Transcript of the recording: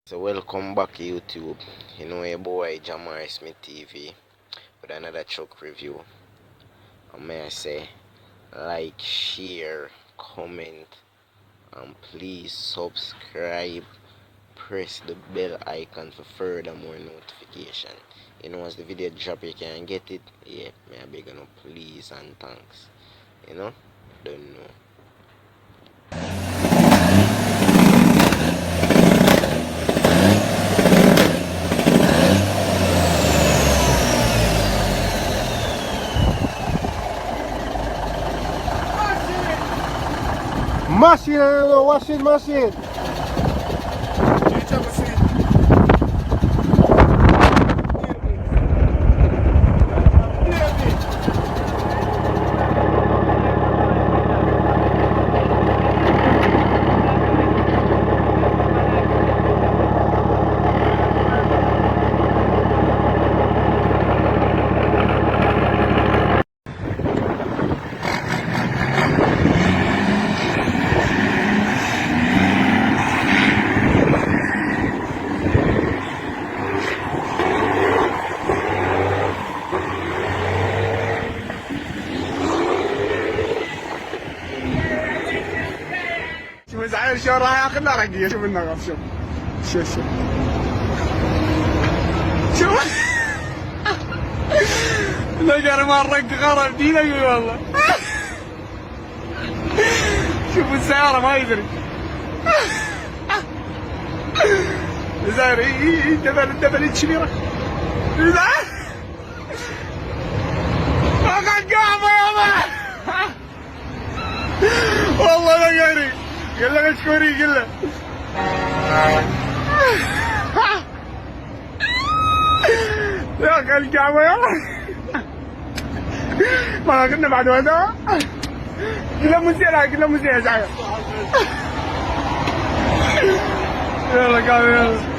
So welcome back YouTube. You know your boy Jahmarie Smith TV with another truck review. And may I say, like, share, comment, and please subscribe. Press the bell icon for further more notification. You know, as the video drop, you can get it. Yeah, may I beg you, please and thanks. You know, don't know. Machine, washing machine. شوف زعل شو راح ياخذنا رقيه شوف النغف شوف لقى ما الرق غرب دي لقي والله شوف السيارة ما يدري زين الدبل الشميرة زين اخذ قاعمة يابا والله لا قاري قال له مشكوري قال له يا اخي القعوه يا ما اخذنا بعد هذا قلنا مزيان زعيم يلا قهوه يلا